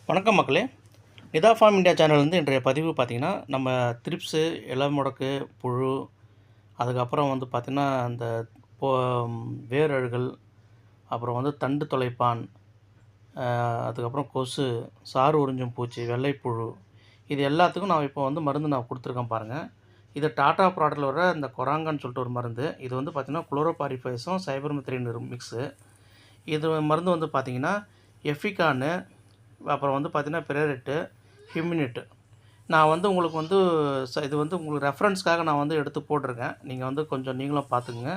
வணக்கம் மக்களே. Nita form India சேனல்லேருந்து இன்றைய பதிவு பார்த்திங்கன்னா, நம்ம த்ரிப்ஸு, இலை முடக்கு, புழு, அதுக்கப்புறம் வந்து பார்த்திங்கன்னா அந்த போ வேரழுகல், அப்புறம் வந்து தண்டு துளைப்பான், அதுக்கப்புறம் கொசு, சாறு உறிஞ்சும் பூச்சி, வெள்ளைப்புழு, இது எல்லாத்துக்கும் நான் இப்போ வந்து மருந்து நான் கொடுத்துருக்கேன் பாருங்கள். இது டாடா ப்ராடக்ட்டில் வர இந்த கொராங்கன்னு சொல்லிட்டு ஒரு மருந்து. இது வந்து பார்த்திங்கன்னா குளோரோபாரிஃபஸும் சைபர்மெத்ரின் மிக்ஸு. இது மருந்து வந்து பார்த்திங்கன்னா எஃபிகானு, அப்புறம் வந்து பார்த்திங்கன்னா பிரெரெட்டு, ஹியூமினிட்டு. நான் வந்து உங்களுக்கு வந்து இது வந்து உங்களுக்கு ரெஃபரன்ஸ்க்காக நான் வந்து எடுத்து போட்டிருக்கேன். நீங்கள் வந்து கொஞ்சம் நீங்களும் பார்த்துக்குங்க.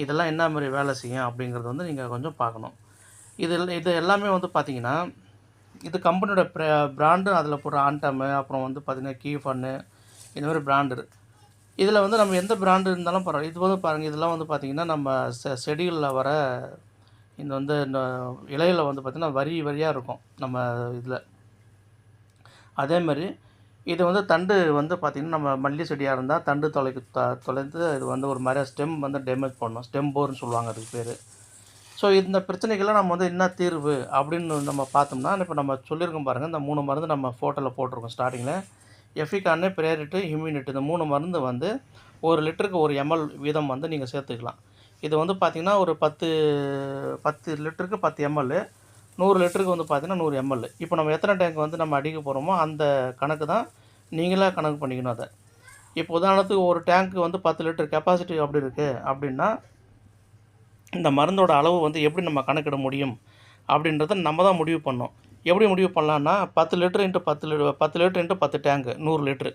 இதெல்லாம் என்ன மாதிரி வேலை செய்யும் அப்படிங்கிறது வந்து நீங்கள் கொஞ்சம் பார்க்கணும். இது எல்லாமே வந்து பார்த்திங்கன்னா, இது கம்பெனியோட பிராண்டு. அதில் போடுற ஆண்டமு, அப்புறம் வந்து பார்த்திங்கன்னா கீஃபன்னு, இந்த மாதிரி பிராண்டு. இதில் வந்து நம்ம எந்த பிராண்டு இருந்தாலும் பரவாயில்ல. இது வந்து பாருங்கள், இதெல்லாம் வந்து பார்த்திங்கன்னா நம்ம செடிகளில் வர இந்த வந்து இந்த இலையில் வந்து பார்த்திங்கன்னா வரி வரியாக இருக்கும் நம்ம இதில். அதேமாதிரி இது வந்து தண்டு வந்து பார்த்திங்கன்னா நம்ம மல்லி செடியாக இருந்தால் தண்டு தொலைந்து இது வந்து ஒரு மாதிரி ஸ்டெம் வந்து டேமேஜ் பண்ணணும். ஸ்டெம் போர்னு சொல்லுவாங்க அதுக்கு பேர். ஸோ இந்த பிரச்சனைகள்லாம் நம்ம வந்து என்ன தீர்வு அப்படின்னு நம்ம பார்த்தோம்னா, இப்போ நம்ம சொல்லியிருக்கோம் பாருங்கள், இந்த 3 மருந்து நம்ம ஃபோட்டோவில் போட்டிருக்கோம் ஸ்டார்டிங்கில். எஃபிகானு, பிரெரெட்டு, ஹியூமினிட்டு, இந்த 3 மருந்து வந்து 1 லிட்டருக்கு 1 ml வீதம் வந்து நீங்கள் சேர்த்துக்கலாம். இது வந்து பார்த்திங்கன்னா ஒரு 10 லிட்டருக்கு 10 ml, 100 லிட்டருக்கு வந்து பார்த்திங்கன்னா 100 ml. இப்போ நம்ம எத்தனை டேங்க் வந்து நம்ம அடிக்க போகிறோமோ அந்த கணக்கு தான் நீங்களாக கணக்கு பண்ணிக்கணும் அதை. இப்போ உதாரணத்துக்கு ஒரு டேங்க்கு வந்து 10 லிட்டர் கெப்பாசிட்டி அப்படி இருக்குது அப்படின்னா, இந்த மருந்தோட அளவு வந்து எப்படி நம்ம கணக்கிட முடியும் அப்படின்றத நம்ம தான் முடிவு பண்ணோம். எப்படி முடிவு பண்ணலான்னா, 10 லிட்டர் இன்ட்டு 10 லிட்டர் இன்ட்டு 10 டேங்க்கு 100 லிட்ரு.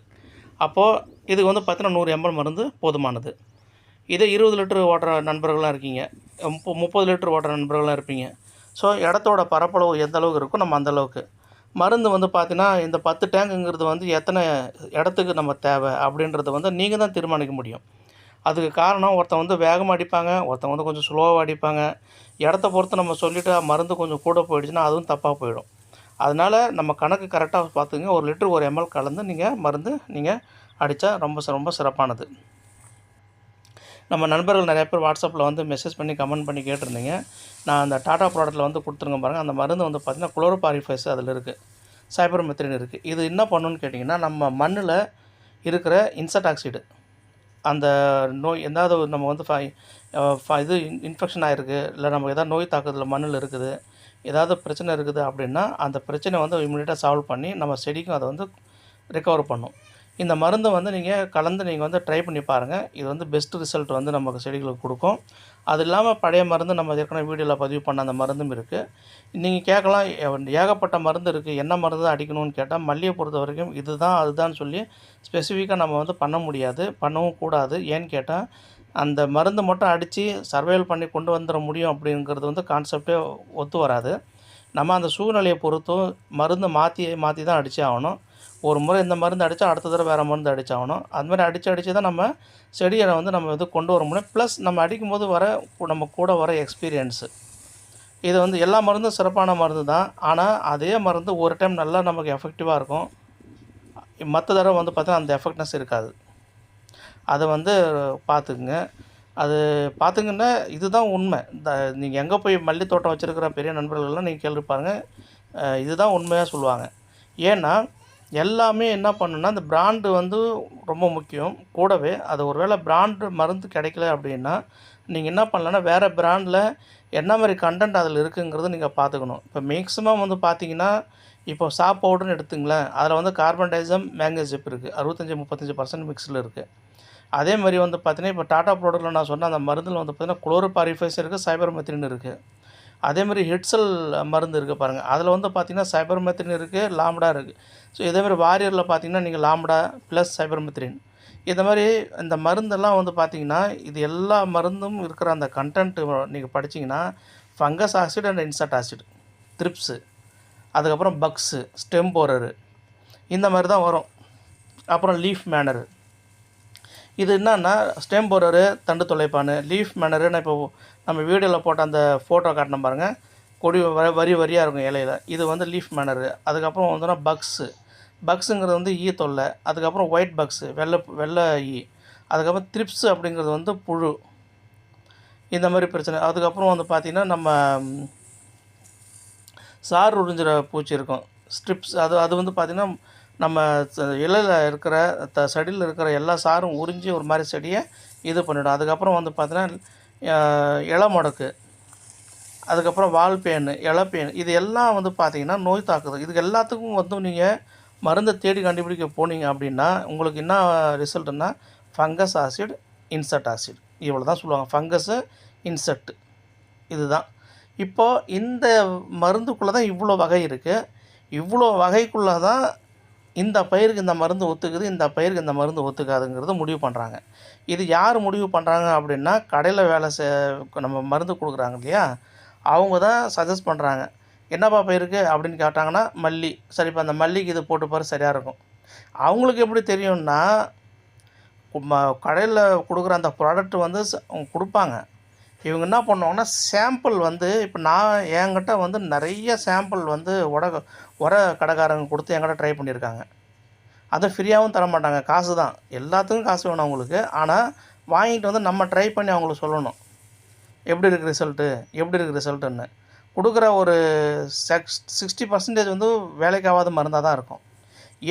அப்போது இதுக்கு வந்து பார்த்திங்கன்னா 100 ml மருந்து போதுமானது. இதே 20 லிட்டர் ஓட்டுற நண்பர்கள்லாம் இருக்கீங்க, 30 லிட்டர் ஓட்டுற நண்பர்கள்லாம் இருப்பீங்க. ஸோ இடத்தோட பரப்பளவு எந்த அளவுக்கு இருக்கோ நம்ம அந்தளவுக்கு மருந்து வந்து பார்த்திங்கன்னா, இந்த 10 டேங்குங்கிறது வந்து எத்தனை இடத்துக்கு நம்ம தேவை அப்படின்றத வந்து நீங்கள் தான் தீர்மானிக்க முடியும். அதுக்கு காரணம், ஒருத்தன் வந்து வேகமாக அடிப்பாங்க, ஒருத்தன் வந்து கொஞ்சம் ஸ்லோவாக அடிப்பாங்க. இடத்த பொறுத்து நம்ம சொல்லிவிட்டு மருந்து கொஞ்சம் கூட போயிடுச்சுன்னா அதுவும் தப்பாக போயிடும். அதனால் நம்ம கணக்கு கரெக்டாக பார்த்துங்க. 1 லிட்டர் 1 ml கலந்து நீங்கள் மருந்து அடித்தா ரொம்ப சிறப்பானது. நம்ம நண்பர்கள் நிறைய பேர் வாட்ஸ்அப்பில் வந்து மெசேஜ் பண்ணி கமெண்ட் பண்ணி கேட்டிருந்தீங்க. நான் அந்த டாடா ப்ராடக்ட்டில் வந்து கொடுத்துருங்க பாருங்கள். அந்த மருந்து வந்து பார்த்திங்கன்னா குளோரோபாரிஃபஸ் அதில் இருக்குது, சைபர்மெத்ரின் இருக்குது. இது என்ன பண்ணுன்னு கேட்டிங்கன்னா, நம்ம மண்ணில் இருக்கிற இன்செக்டாக்சைடு, அந்த நோய் எதாவது நம்ம வந்து இது இன்ஃபெக்ஷன் ஆகிருக்கு, இல்லை நம்ம எதாவது நோய் தாக்குதல் மண்ணில் இருக்குது, ஏதாவது பிரச்சனை இருக்குது அப்படின்னா அந்த பிரச்சனை வந்து இம்மிடியட்டாக சால்வ் பண்ணி நம்ம செடிக்கும் அதை வந்து ரெக்கவர் பண்ணும். இந்த மருந்தை வந்து நீங்கள் கலந்து நீங்கள் வந்து ட்ரை பண்ணி பாருங்கள். இது வந்து பெஸ்ட் ரிசல்ட் வந்து நமக்கு செடிகளுக்கு கொடுக்கும். அது இல்லாமல் பழைய மருந்து நம்ம ஏற்கனவே வீடியோவில் பதிவு பண்ண அந்த மருந்தும் இருக்குது. நீங்கள் கேட்கலாம், ஏகப்பட்ட மருந்து இருக்குது, என்ன மருந்து தான் அடிக்கணும்னு கேட்டால், மல்லியை பொறுத்த வரைக்கும் இதுதான் அதுதான் சொல்லி ஸ்பெசிஃபிக்காக நம்ம வந்து பண்ண முடியாது, பண்ணவும் கூடாது. ஏன்னு கேட்டால், அந்த மருந்து மட்டும் அடித்து சர்வைவல் பண்ணி கொண்டு வந்துட முடியும் அப்படிங்கிறது வந்து கான்செப்டே ஒத்து வராது. நம்ம அந்த சூழ்நிலையை பொறுத்தும் மருந்து மாற்றி தான் அடித்தே ஆகணும். ஒரு முறை இந்த மருந்து அடித்தா அடுத்த தடவை வேறு மருந்து அடித்தாகணும். அதுமாதிரி அடித்து தான் நம்ம செடியை வந்து நம்ம இது கொண்டு வர முடியும். ப்ளஸ் நம்ம அடிக்கும்போது நம்ம கூட வர எக்ஸ்பீரியன்ஸு. இது வந்து எல்லா மருந்தும் சிறப்பான மருந்து தான். ஆனால் அதே மருந்து ஒரு டைம் நல்லா நமக்கு எஃபெக்டிவாக இருக்கும், மற்ற தடவை வந்து பார்த்தா அந்த எஃபெக்ட்னஸ் இருக்காது. அதை வந்து பார்த்துக்குங்க. அது பார்த்துங்கன்னா இதுதான் உண்மை. நீங்கள் எங்கே போய் மல்லி தோட்டம் வச்சுருக்கிற பெரிய நண்பர்கள்லாம் நீங்கள் கேள்வி பாருங்கள், இதுதான் உண்மையாக சொல்லுவாங்க. ஏன்னா எல்லாமே என்ன பண்ணுன்னா, இந்த பிராண்டு வந்து ரொம்ப முக்கியம். கூடவே அது ஒரு வேளை பிராண்டு மருந்து கிடைக்கல அப்படின்னா, நீங்கள் என்ன பண்ணலான்னா, வேறு பிராண்டில் என்ன மாதிரி கண்டென்ட் அதில் இருக்குங்கிறத நீங்கள் பார்த்துக்கணும். இப்போ மேக்ஸிமம் வந்து பார்த்தீங்கன்னா, இப்போ சாப் பவுடர்னு எடுத்துங்களேன், அதில் வந்து கார்பன் டைசம், மேங்கனீசியம் இருக்குது, 65-35% மிக்ஸில் இருக்குது. அதே மாதிரி வந்து பார்த்தீங்கன்னா, இப்போ டாடா ப்ராடக்ட்டில் நான் சொன்ன அந்த மருந்தில் வந்து பார்த்தீங்கன்னா குளோரோபாரிஃபஸ் இருக்குது, சைபர்மெத்ரின் இருக்குது. அதேமாதிரி ஹெட்செல் மருந்து இருக்குது பாருங்கள், அதில் வந்து பார்த்திங்கன்னா சைபர்மெத்ரின் இருக்குது, லாம்டா இருக்குது. ஸோ இதேமாதிரி வாரியரில் பார்த்திங்கன்னா நீங்கள் லாம்டா ப்ளஸ் சைபர்மெத்ரின், இந்த மாதிரி இந்த மருந்தெல்லாம் வந்து பார்த்திங்கன்னா, இது எல்லா மருந்தும் இருக்கிற அந்த கண்டென்ட்டு நீங்கள் படிச்சிங்கன்னா, fungus acid and insect acid, thrips, அதுக்கப்புறம் பக்ஸு, ஸ்டெம் போரரு, இந்த மாதிரி தான் வரும். அப்புறம் லீஃப் மேனரு. இது என்னன்னா, ஸ்டெம் போரரு, தண்டு துளைப்பான், லீஃப் மேனரு. நான் இப்போ நம்ம வீடியோவில் போட்ட அந்த ஃபோட்டோ காட்டினேன் பாருங்கள், கொடி வரியாக இருக்கும் இலையில், இது வந்து லீஃப் மேனரு. அதுக்கப்புறம் வந்தோன்னா பக்ஸுங்கிறது வந்து ஈ தொல்லை. அதுக்கப்புறம் ஒயிட் பக்ஸு, வெள்ளை ஈ. அதுக்கப்புறம் த்ரிப்ஸு அப்படிங்கிறது வந்து புழு, இந்த மாதிரி பிரச்சனை. அதுக்கப்புறம் வந்து பார்த்திங்கன்னா, நம்ம சாறு உறிஞ்சிற பூச்சி இருக்கும், ஸ்ட்ரிப்ஸ் அது அது வந்து பார்த்திங்கன்னா நம்ம இலையில் இருக்கிற செடியில் இருக்கிற எல்லா சாரும் உறிஞ்சி ஒரு மாதிரி செடியை இது பண்ணிவிடும். அதுக்கப்புறம் வந்து பார்த்திங்கன்னா இலை முடக்கு, அதுக்கப்புறம் வால்பேனு, இலைப்பேன், இது எல்லாம் வந்து பார்த்திங்கன்னா நோய் தாக்குது. இதுக்கு எல்லாத்துக்கும் வந்து நீங்கள் மருந்தை தேடி கண்டுபிடிக்க போனீங்க அப்படின்னா உங்களுக்கு என்ன ரிசல்ட்டுன்னா ஃபங்கஸ் ஆசிட், இன்செக்ட் ஆசிட், இவ்வளோ தான் சொல்லுவாங்க. ஃபங்கஸு, இன்செக்ட், இதுதான். இப்போது இந்த மருந்துக்குள்ளே தான் இவ்வளோ வகை இருக்குது. இவ்வளோ வகைக்குள்ளே தான் இந்த பயிருக்கு இந்த மருந்து ஒத்துக்குது, இந்த பயிருக்கு இந்த மருந்து ஒத்துக்காதுங்கிறத முடிவு பண்ணுறாங்க. இது யார் முடிவு பண்ணுறாங்க அப்படின்னா, கடையில் வேலை நம்ம மருந்து கொடுக்குறாங்க இல்லையா, அவங்க தான் சஜஸ்ட் பண்ணுறாங்க. என்னப்பா பயிருக்கு அப்படின்னு கேட்டாங்கன்னா, மல்லி. சரிப்பா அந்த மல்லிக்கு இது போட்டு பாரு சரியாக இருக்கும். அவங்களுக்கு எப்படி தெரியும்னா, கடையில் கொடுக்குற அந்த ப்ராடக்ட் வந்து அவங்க கொடுப்பாங்க. இவங்க என்ன பண்ணுவாங்கன்னா, சாம்பிள் வந்து இப்போ நான் என்கிட்ட வந்து நிறைய சாம்பிள் வந்து உர கடைக்காரங்க கொடுத்து என்கிட்ட ட்ரை பண்ணியிருக்காங்க. அதை ஃப்ரீயாகவும் தர மாட்டாங்க, காசு தான். எல்லாத்துக்கும் காசு வேணும் அவங்களுக்கு. ஆனால் வாங்கிட்டு வந்து நம்ம ட்ரை பண்ணி அவங்களுக்கு சொல்லணும், எப்படி இருக்குது ரிசல்ட்டு, எப்படி இருக்குது ரிசல்ட்டுன்னு. கொடுக்குற ஒரு 60% வந்து வேலைக்கு ஆகாத மருந்தாக தான் இருக்கும்.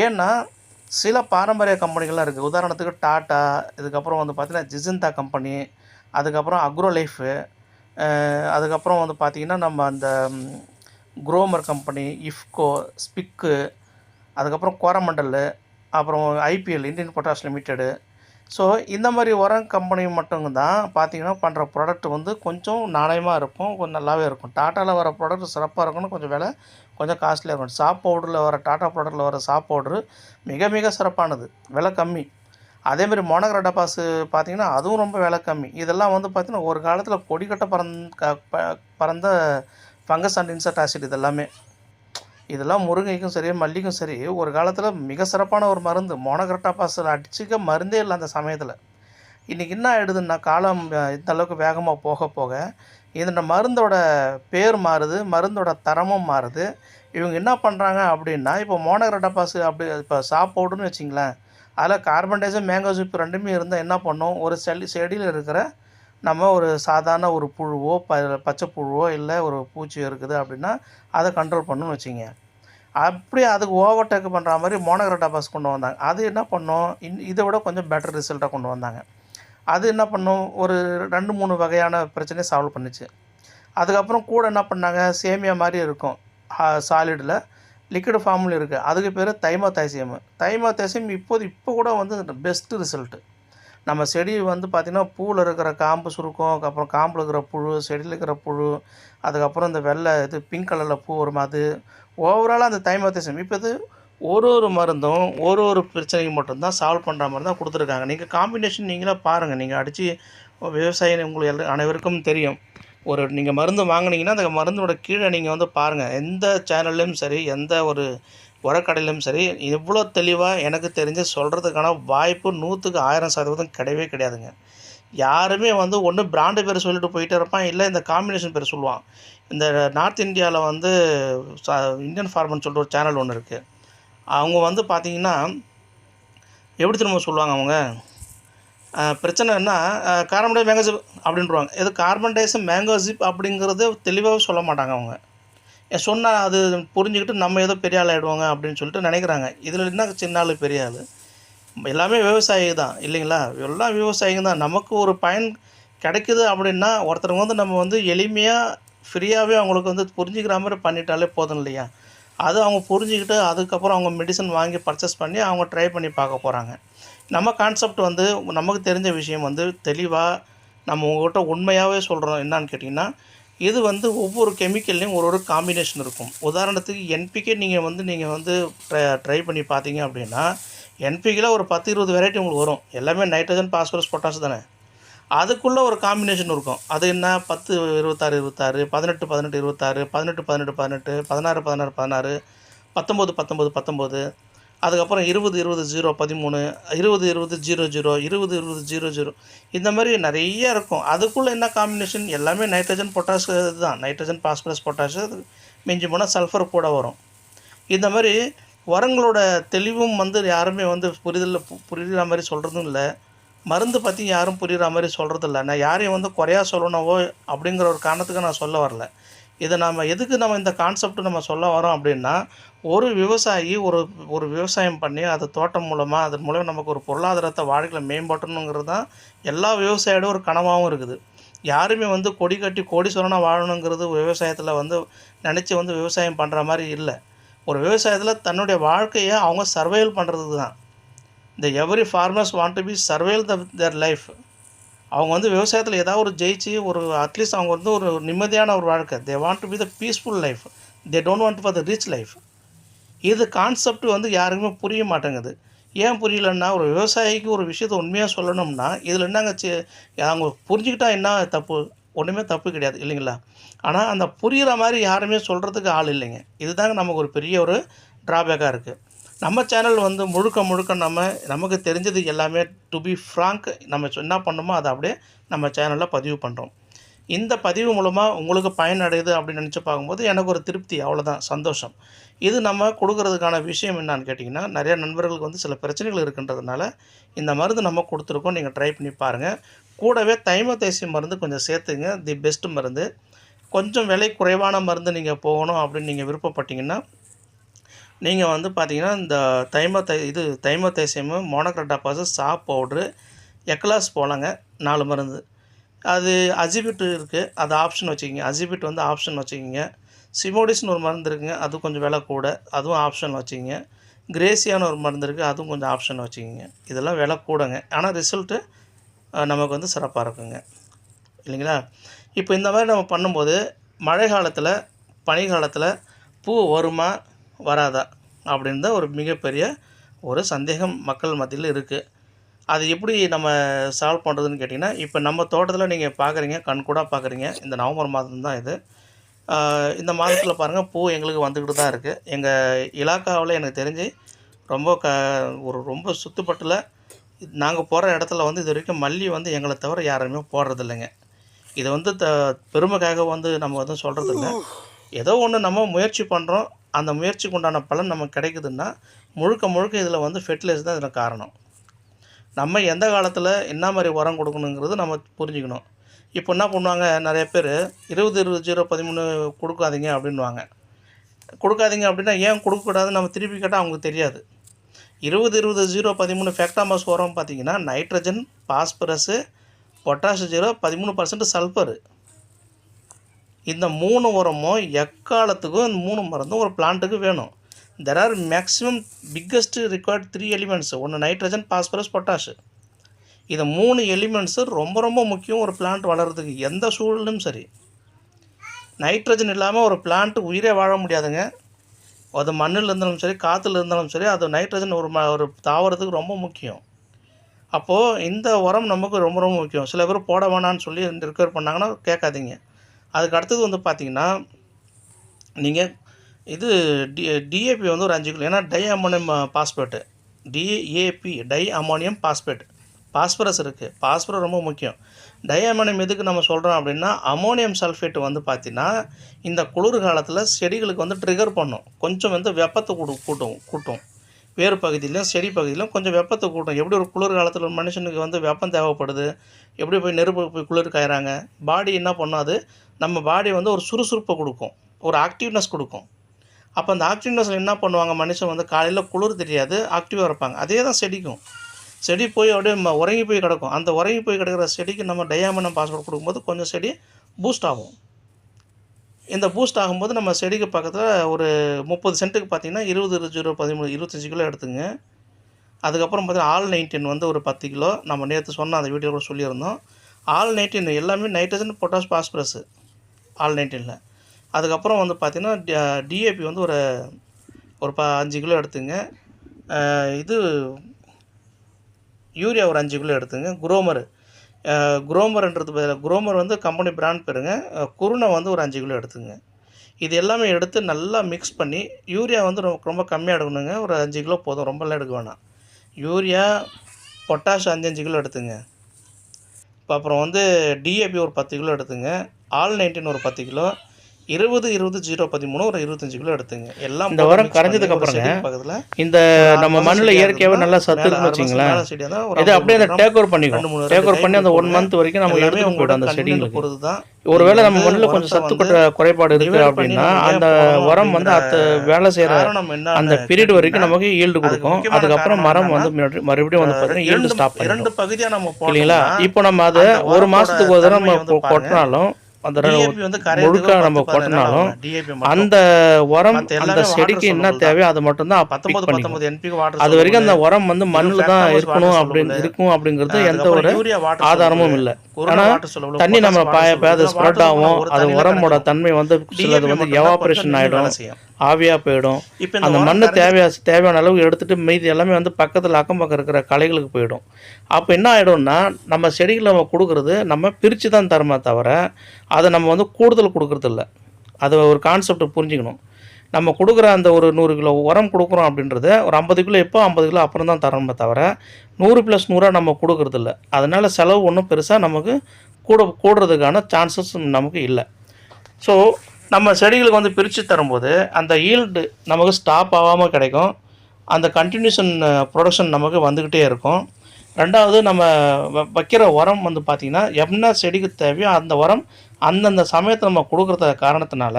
ஏன்னா சில பாரம்பரிய கம்பெனிகள்லாம் இருக்குது. உதாரணத்துக்கு டாட்டா, இதுக்கப்புறம் வந்து பார்த்திங்கன்னா ஜிசிந்தா கம்பெனி, அதுக்கப்புறம் அக்ரோலைஃபு, அதுக்கப்புறம் வந்து பார்த்திங்கன்னா நம்ம அந்த குரோமர் கம்பெனி, இஃப்கோ, ஸ்பிக்கு, அதுக்கப்புறம் கோரமண்டல், அப்புறம் IPL, Indian potash limited. So இந்த மாதிரி உரம் கம்பெனி மட்டும் தான் பார்த்திங்கன்னா பண்ணுற ப்ராடக்ட் வந்து கொஞ்சம் நாணயமாக இருக்கும், கொஞ்சம் நல்லாவே இருக்கும். டாட்டாவில் வர ப்ராடக்ட் சிறப்பாக இருக்கணும், கொஞ்சம் விலை கொஞ்சம் காஸ்ட்லியாக இருக்கும். சாப் பவுடரில் வர டாட்டா ப்ராடக்ட்டில் வர சாப் பவுட்ரு மிக மிக சிறப்பானது, விலை கம்மி. அதேமாதிரி மோனோக்ரோட்டோபாஸு பார்த்திங்கன்னா அதுவும் ரொம்ப விலை கம்மி. இதெல்லாம் வந்து பார்த்திங்கன்னா ஒரு காலத்தில் கொடிக்கட்ட பறந்த ஃபங்கஸ் அண்ட் இன்செக்ட் ஆசிட். இதெல்லாம் முருங்கைக்கும் சரி மல்லிக்கும் சரி ஒரு காலத்தில் மிக சிறப்பான ஒரு மருந்து. மோனோக்ரோட்டோபாஸில் அடிச்சுக்க மருந்தே இல்லை அந்த சமயத்தில். இன்றைக்கி என்ன ஆகிடுதுன்னா, காலம் இந்த அளவுக்கு வேகமாக போக போக இந்த மருந்தோட பேர் மாறுது, மருந்தோட தரமும் மாறுது. இவங்க என்ன பண்ணுறாங்க அப்படின்னா, இப்போ மோனோக்ரோட்டோபாஸ் அப்படி இப்போ சாப் பவுடர்னு வச்சிங்களேன், அதில் carbon di oxide, mango zip ரெண்டுமே இருந்தால் என்ன பண்ணும், ஒரு செடியில் இருக்கிற நம்ம ஒரு சாதாரண ஒரு புழுவோ பச்சை புழுவோ இல்லை ஒரு பூச்சி இருக்குது அப்படின்னா அதை கண்ட்ரோல் பண்ணணும்னு வச்சிங்க. அப்படியே அதுக்கு ஓவர்டேக் பண்ணுற மாதிரி மோனோக்ரோட்டோபாஸ் கொண்டு வந்தாங்க. அது என்ன பண்ணோம், இதை விட கொஞ்சம் பெட்டர் ரிசல்ட்டாக கொண்டு வந்தாங்க. அது என்ன பண்ணும், ஒரு 2-3 வகையான பிரச்சனையை சால்வ் பண்ணிச்சு. அதுக்கப்புறம் கூட என்ன பண்ணாங்க, சேமியா மாதிரி இருக்கும், சாலிடில் லிக்விட் ஃபார்மில் இருக்குது, அதுக்கு பேர் தைமோத்தைசியம். தைமோத்தைசியம் இப்போ கூட வந்து பெஸ்ட்டு ரிசல்ட்டு. நம்ம செடி வந்து பார்த்திங்கன்னா பூவில் இருக்கிற காம்பு சுருக்கம், அப்புறம் காம்பில் இருக்கிற புழு, செடியில் இருக்கிற புழு, அதுக்கப்புறம் இந்த வெள்ளை பிங்க் கலரில் பூ வரும், அது ஓவராலாக அந்த தைமோத்தைசியம். இப்போ இது ஒரு மருந்தும் ஒரு பிரச்சனைக்கு மட்டும்தான் சால்வ் பண்ணுற மாதிரி தான் கொடுத்துருக்காங்க. நீங்கள் காம்பினேஷன் நீங்களே பாருங்கள், நீங்கள் அடித்து விவசாயம் உங்களுக்கு அனைவருக்கும் தெரியும். நீங்கள் மருந்து வாங்கினீங்கன்னா அந்த மருந்தோட கீழே நீங்கள் வந்து பாருங்கள், எந்த சேனல்லையும் சரி எந்த ஒரு உரக்கடையிலும் சரி இவ்வளோ தெளிவாக எனக்கு தெரிஞ்சு சொல்கிறதுக்கான வாய்ப்பு 100% கிடையவே கிடையாதுங்க. யாருமே வந்து ஒன்று பிராண்டு பேர் சொல்லிட்டு போயிட்டே இருப்பான், இல்லை இந்த காம்பினேஷன் பேர் சொல்லுவான். இந்த நார்த் இந்தியாவில் வந்து இந்தியன் ஃபார்மர்னு சொல்லிட்டு ஒரு சேனல் ஒன்று இருக்குது. அவங்க வந்து பார்த்திங்கன்னா எப்படி திரும்ப சொல்லுவாங்க, அவங்க பிரச்சனை என்ன, கார்பன் டை மேங்கோ ஜிப் அப்படின்றாங்க. இது கார்பன் டை மேங்கோ ஜிப் அப்படிங்கிறது தெளிவாகவே சொல்ல மாட்டாங்க. அவங்க சொன்னால் அது புரிஞ்சுக்கிட்டு நம்ம ஏதோ பெரிய ஆள் ஆகிடுவாங்க அப்படின்னு சொல்லிட்டு நினைக்கிறாங்க. இதில் என்ன சின்ன ஆள் பெரிய ஆள், எல்லாமே விவசாயி தான் இல்லைங்களா, எல்லாம் விவசாயிங்க தான். நமக்கு ஒரு பயன் கிடைக்குது அப்படின்னா ஒருத்தருங்க வந்து நம்ம வந்து எளிமையாக ஃப்ரீயாகவே அவங்களுக்கு வந்து புரிஞ்சுக்கிற மாதிரி பண்ணிட்டாலே போதும் இல்லையா. அது அவங்க புரிஞ்சுக்கிட்டு அதுக்கப்புறம் அவங்க மெடிசன் வாங்கி பர்ச்சேஸ் பண்ணி அவங்க ட்ரை பண்ணி பார்க்க போகிறாங்க. நம்ம கான்செப்ட் வந்து நமக்கு தெரிஞ்ச விஷயம் வந்து தெளிவாக நம்ம உங்கள்கிட்ட உண்மையாகவே சொல்கிறோம். என்னான்னு கேட்டிங்கன்னா, இது வந்து ஒவ்வொரு கெமிக்கல்லையும் ஒரு காம்பினேஷன் இருக்கும். உதாரணத்துக்கு என்பிகே நீங்கள் வந்து ட்ரை பண்ணி பார்த்தீங்க அப்படின்னா, என்பிகேல ஒரு 10-20 வெரைட்டி உங்களுக்கு வரும். எல்லாமே நைட்ரஜன், பாஸ்பரஸ், பொட்டாஸ் தானே. அதுக்குள்ளே ஒரு காம்பினேஷன் இருக்கும். அது என்ன 10-26-26, 18-18-26, 18-18-18, 16-16-16, 19-19-19, அதுக்கப்புறம் 20-20-0-13, 20-20-00, 20-20-00, இந்த மாதிரி நிறைய இருக்கும். அதுக்குள்ளே என்ன காம்பினேஷன், எல்லாமே நைட்ரஜன், பொட்டாஷ் தான். நைட்ரஜன், பாஸ்பரஸ், பொட்டாஷு, மிஞ்சி போனால் சல்ஃபர் கூட வரும். இந்த மாதிரி உரங்களோட தெளிவும் வந்து யாருமே வந்து புரிகிற மாதிரி சொல்கிறதும் இல்லை. மருந்து பற்றி யாரும் புரிகிற மாதிரி சொல்கிறதில்ல. நான் யாரையும் வந்து குறையா சொல்லணுவோ அப்படிங்கிற ஒரு காரணத்துக்கு நான் சொல்ல வரல. இதை எதுக்கு இந்த கான்செப்ட் நம்ம சொல்ல வரோம் அப்படின்னா, ஒரு விவசாயி ஒரு விவசாயம் பண்ணி அது தோட்டம் மூலமாக அதன் மூலம் நமக்கு ஒரு பொருளாதாரத்தை வாழ்க்கையில் மேம்படுத்தணுங்கிறது தான் எல்லா விவசாயியோட ஒரு கனவாகவும் இருக்குது. யாருமே கொடி கட்டி கோடீஸ்வரனாக வாழணுங்கிறது விவசாயத்தில் நினச்சி விவசாயம் பண்ணுற மாதிரி இல்லை. ஒரு விவசாயத்தில் தன்னுடைய வாழ்க்கையை அவங்க சர்வைவல் பண்ணுறதுக்கு தான். Every farmers want to be survival their life. அவங்க விவசாயத்தில் ஏதாவது ஒரு ஜெயிச்சு ஒரு அட்லீஸ்ட் அவங்க ஒரு நிம்மதியான ஒரு வாழ்க்கை. They want to be the peaceful life. They don't want for the rich life. இது கான்செப்ட் யாருக்குமே புரிய மாட்டேங்குது. ஏன் புரியலன்னா, ஒரு விவசாயிக்கு ஒரு விஷயத்தை உண்மையாக சொல்லணும்னா இதில் என்னங்க அவங்க புரிஞ்சுக்கிட்டா என்ன தப்பு? ஒன்றுமே தப்பு கிடையாது இல்லைங்களா? ஆனால் அந்த புரிகிற மாதிரி யாருமே சொல்கிறதுக்கு ஆள் இல்லைங்க. இதுதாங்க நமக்கு ஒரு பெரிய ஒரு ட்ராபேக்காக இருக்குது. நம்ம சேனல் முழுக்க நமக்கு தெரிஞ்சது எல்லாமே டு பி ஃப்ராங்க் நம்ம என்ன பண்ணணுமோ அதை அப்படியே நம்ம சேனலில் பதிவு பண்ணுறோம். இந்த பதிவு மூலமாக உங்களுக்கு பயனடையுது அப்படின்னு நினச்சி பார்க்கும்போது எனக்கு ஒரு திருப்தி, அவ்வளோதான், சந்தோஷம். இது நம்ம கொடுக்கறதுக்கான விஷயம் என்னான்னு கேட்டிங்கன்னா, நிறையா நண்பர்களுக்கு சில பிரச்சனைகள் இருக்குன்றதுனால இந்த மருந்து நம்ம கொடுத்துருக்கோம். நீங்கள் ட்ரை பண்ணி பாருங்கள். கூடவே தைமோதேசி மருந்து கொஞ்சம் சேர்த்துங்க. தி பெஸ்ட் மருந்து. கொஞ்சம் விலை குறைவான மருந்து நீங்கள் போகணும் அப்படின்னு நீங்கள் விருப்பப்பட்டீங்கன்னா, நீங்கள் பார்த்தீங்கன்னா இந்த தைமோதேசியம், மோனோக்ரோட்டோபாஸ், சாப் பவுட்ரு, எக்லாஸ் போலங்க 4 மருந்து. அது அஜிபிட் இருக்குது, அது ஆப்ஷன் வச்சுக்கிங்க. அஜிபிட் ஆப்ஷன் வச்சுக்கிங்க. சிமோடிஸ்னு ஒரு மருந்து இருக்குங்க, அது கொஞ்சம் விலை கூட, அதுவும் ஆப்ஷன் வச்சுக்கிங்க. கிரேசியான்னு ஒரு மருந்து இருக்குது, அதுவும் கொஞ்சம் ஆப்ஷன் வச்சுக்கிங்க. இதெல்லாம் விலை கூடங்க, ஆனால் ரிசல்ட்டு நமக்கு சிறப்பாக இருக்குங்க இல்லைங்களா? இப்போ இந்த மாதிரி நம்ம பண்ணும்போது மழை காலத்தில், பனி காலத்தில் பூ வருமா வராதா அப்படின்னு தான் ஒரு மிகப்பெரிய ஒரு சந்தேகம் மக்கள் மத்தியில் இருக்குது. அது எப்படி நம்ம சால்வ் பண்ணுறதுன்னு கேட்டிங்கன்னா, இப்போ நம்ம தோட்டத்தில் நீங்கள் பார்க்குறீங்க, கண்கூடாக பார்க்குறீங்க. இந்த நவம்பர் மாதம் தான் இது. இந்த மாதத்தில் பாருங்கள், பூ எங்களுக்கு வந்துக்கிட்டு தான் இருக்குது. எங்கள் இலாக்காவில் எனக்கு தெரிஞ்சு ரொம்ப ரொம்ப சுற்றுப்பட்டில் நாங்கள் போகிற இடத்துல இது வரைக்கும் மல்லி எங்களை தவிர யாருமே போடுறதில்லைங்க. இதை பெருமைக்காக நம்ம சொல்கிறதில்ல. ஏதோ ஒன்று நம்ம முயற்சி பண்ணுறோம். அந்த முயற்சிக்கு உண்டான பலன் நமக்கு கிடைக்குதுன்னா முழுக்க இதில் ஃபெர்டிலைசர் தான் இதில் காரணம். நம்ம எந்த காலத்தில் என்ன மாதிரி உரம் கொடுக்கணுங்கிறது நம்ம புரிஞ்சுக்கணும். இப்போ என்ன பண்ணுவாங்க, நிறைய பேர் 20-20-0-13 கொடுக்காதீங்க அப்படின்வாங்க. கொடுக்காதீங்க அப்படின்னா ஏன் கொடுக்கக்கூடாதுன்னு நம்ம திருப்பி கேட்டால் அவங்களுக்கு தெரியாது. 20-20-0-13 ஃபேக்டாமாஸ் உரம் பார்த்திங்கன்னா நைட்ரஜன், பாஸ்பரஸு, பொட்டாஷ் 0, 13% சல்ஃபரு. இந்த 3 உரமும் எக்காலத்துக்கும் இந்த 3 மருந்தும் ஒரு பிளான்ட்டுக்கு வேணும். There or maximum biggest required 3 elements. ஒன்று நைட்ரஜன், பாஸ்பரஸ், பொட்டாஷு. இந்த 3 எலிமெண்ட்ஸு ரொம்ப முக்கியம் ஒரு பிளான்ட் வளர்கிறதுக்கு எந்த சூழலும் சரி. நைட்ரஜன் இல்லாமல் ஒரு பிளான்ட்டு உயிரே வாழ முடியாதுங்க. அது மண்ணில் இருந்தாலும் சரி, காற்றுல இருந்தாலும் சரி, அது நைட்ரஜன் ஒரு தாவரத்துக்கு ரொம்ப முக்கியம். அப்போது இந்த உரம் நமக்கு ரொம்ப முக்கியம். சில பேர் போட வேணான்னு சொல்லி ரிக்வயர் பண்ணாங்கன்னா கேட்காதீங்க. அதுக்கு அடுத்தது பார்த்திங்கன்னா, நீங்கள் இது டிஏபி ஒரு 5 கிலோ. ஏன்னா tie ammonium phosphate, DAP tie ammonium phosphate. Phosphorus இருக்குது, பாஸ்பரஸ் ரொம்ப முக்கியம். டை அமோனியம் எதுக்கு நம்ம சொல்கிறோம் அப்படின்னா, அமோனியம் சல்ஃபேட் பார்த்திங்கன்னா இந்த குளிர் காலத்தில் செடிகளுக்கு ட்ரிகர் பண்ணும். கொஞ்சம் வெப்பத்தை கூட்டும். வேறு பகுதியிலும் செடி பகுதியிலும் கொஞ்சம் வெப்பத்தை கூட்டும். எப்படி ஒரு குளிர் காலத்தில் ஒரு மனுஷனுக்கு வெப்பம் தேவைப்படுது, எப்படி போய் நெருப்பு போய் குளிர் காயிறாங்க, பாடி என்ன பண்ணும், அது நம்ம பாடி ஒரு சுறுசுறுப்பை கொடுக்கும், ஒரு ஆக்டிவ்னஸ் கொடுக்கும். அப்போ அந்த ஆக்டிவ்னஸில் என்ன பண்ணுவாங்க, மனுஷன் காலையில் குளிர் தெரியாது, ஆக்டிவாக இருப்பாங்க. அதே தான் செடிக்கும். செடி போய் அப்படியே உறங்கி போய் கிடக்கும். அந்த உறங்கி போய் கிடக்கிற செடிக்கு நம்ம டை அமோனியம் பாஸ்பேட் கொடுக்கும்போது கொஞ்சம் செடி பூஸ்ட் ஆகும். இந்த பூஸ்ட் ஆகும்போது நம்ம செடிக்கு பக்கத்தில் ஒரு 30 சென்ட்டுக்கு பார்த்திங்கன்னா 20-0-13 25 கிலோ எடுத்துங்க. அதுக்கப்புறம் பார்த்திங்கன்னா ஆல்-19 ஒரு 10 கிலோ. நம்ம நேற்று சொன்ன அந்த வீடியோ கூட சொல்லியிருந்தோம். ஆல்-19 எல்லாமே நைட்ரஜன், பொட்டாஷ், பாஸ்பரஸு ஆல்-19ல். அதுக்கப்புறம் பார்த்திங்கன்னா டிஏபி ஒரு 5 கிலோ எடுத்துங்க. இது யூரியா ஒரு 5 கிலோ எடுத்துங்க. குரோமர்ன்றது குரோமர் கம்பெனி பிராண்ட் பேருங்க. குருணை ஒரு 5 கிலோ எடுத்துங்க. இது எல்லாமே எடுத்து நல்லா மிக்ஸ் பண்ணி, யூரியா ரொம்ப கம்மியாக எடுக்கணுங்க. ஒரு 5 கிலோ போதும், ரொம்பலாம் எடுக்க வேணாம். யூரியா, பொட்டாஷ் 5 கிலோ எடுத்துங்க. இப்போ அப்புறம் டிஏபி ஒரு 10 கிலோ எடுத்துங்க. ஆல்-19 ஒரு 10 கிலோ. 20-20-0-13 ஒரு 25 கிலோ எடுத்துங்க. எல்லாம் இந்த உரம் கரைஞ்சதுக்கு அப்புறங்க பக்கத்தில் இந்த நம்ம மண்ணில் இயற்கையாகவே நல்லா சத்து இருக்குன்னு வச்சுங்களேன். இதை அப்படியே அந்த டேக் ஓவர் பண்ணிக்கும். டேக் ஓவர் பண்ணி அந்த 1 மந்த் வரைக்கும் நம்ம எடுத்துட்டு போய்டும் அந்த செடிகளுக்கு. பொறுத்து தான். ஒருவேளை நம்ம மண்ணில் கொஞ்சம் சத்து குறைபாடு இருக்குது அப்படின்னா அந்த உரம் வந்து வேலை செய்கிற அந்த பீரியட் வரைக்கும் நமக்கு ஈல்டு கொடுக்கும். அதுக்கப்புறம் மரம் வந்து மறுபடியும் வந்து பார்த்தீங்கன்னா ஈல்டு ஸ்டாப் பண்ணிடும். 2 பகுதியாக நம்ம இல்லைங்களா? இப்போ நம்ம அதை 1 மாதத்துக்கு ஒரு தடவை நம்ம கொட்டினாலும் அந்த முழுக்க நம்ம கொட்டினாலும் அந்த உரம் அந்த செடிக்கு என்ன தேவையோ அது மட்டும்தான் 19 NPK வாட்டர். அது வரைக்கும் அந்த உரம் வந்து மண்ணில் தான் இருக்கும் அப்படிங்கிறது எந்த ஒரு ஆதாரமும் இல்லை. ஆனால் தண்ணி நம்ம அது ஸ்ப்ரெட் ஆகும். அது உரமோட தன்மை வந்து சிலது வந்து எவாபரேஷன் ஆகிடும், ஆவியாக போயிடும். அந்த மண் தேவையான அளவுக்கு எடுத்துகிட்டு மீதி எல்லாமே வந்து பக்கத்தில் அக்கம் பக்கம் இருக்கிற களைகளுக்கு போயிடும். அப்போ என்ன ஆகிடும்னா நம்ம செடிகளை நம்ம கொடுக்குறது நம்ம பிரித்து தான் தரமா தவிர அதை நம்ம வந்து கூடுதல் கொடுக்குறதில்ல. அது ஒரு கான்செப்டை புரிஞ்சுக்கணும். நம்ம கொடுக்குற அந்த ஒரு 100 கிலோ உரம் கொடுக்குறோம் அப்படின்றத ஒரு 50 கிலோ 50 கிலோ அப்புறம் தான் தரணுமே தவிர 100+100 நம்ம கொடுக்குறதில்ல. அதனால் செலவு ஒன்றும் பெருசாக நமக்கு கூடுறதுக்கான சான்சஸ் நமக்கு இல்லை. ஸோ நம்ம செடிகளுக்கு வந்து பிரித்து தரும்போது அந்த ஈல்டு நமக்கு ஸ்டாப் ஆகாமல் கிடைக்கும். அந்த கண்டினியூஷன் ப்ரொடக்ஷன் நமக்கு வந்துக்கிட்டே இருக்கும். ரெண்டாவது நம்ம வைக்கிற உரம் வந்து பார்த்திங்கன்னா என்ன செடிக்கு தேவையோ அந்த உரம் அந்தந்த சமயத்தை நம்ம கொடுக்குறத காரணத்தினால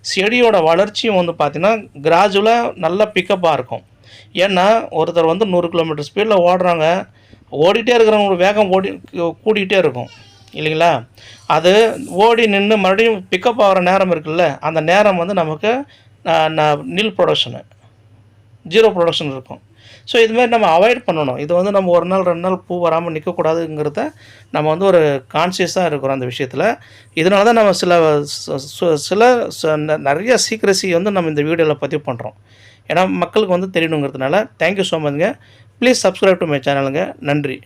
செடியோட வளர்ச்சியும் வந்து பார்த்திங்கன்னா கிராஜுவலாக நல்லா பிக்கப்பாக இருக்கும். ஏன்னா ஒருத்தர் வந்து 100 கிலோமீட்டர் ஸ்பீடில் ஓடுறாங்க, ஓடிட்டே இருக்கிறவங்களோட வேகம் கூடிக்கிட்டே இருக்கும் இல்லைங்களா? அது ஓடி நின்று மறுபடியும் பிக்கப் ஆகிற நேரம் இருக்குல்ல, அந்த நேரம் வந்து நமக்கு நில் ப்ரொடக்ஷனு 0 ப்ரொடக்ஷன் இருக்கும். ஸோ இதுமாதிரி நம்ம அவாய்ட் பண்ணணும். இது வந்து நம்ம 1 நாள் 2 நாள் பூ வராமல் நிற்கக்கூடாதுங்கிறத நம்ம வந்து ஒரு கான்சியஸாக இருக்கிறோம் அந்த விஷயத்தில். இதனால தான் நம்ம நிறைய சீக்ரெசி வந்து நம்ம இந்த வீடியோவில் பதிவு பண்ணுறோம். ஏன்னா மக்களுக்கு வந்து தெரியணுங்கிறதுனால. தேங்க்யூ ஸோ மச்ங்க. ப்ளீஸ் சப்ஸ்கிரைப் டு மை சேனலுங்க. நன்றி.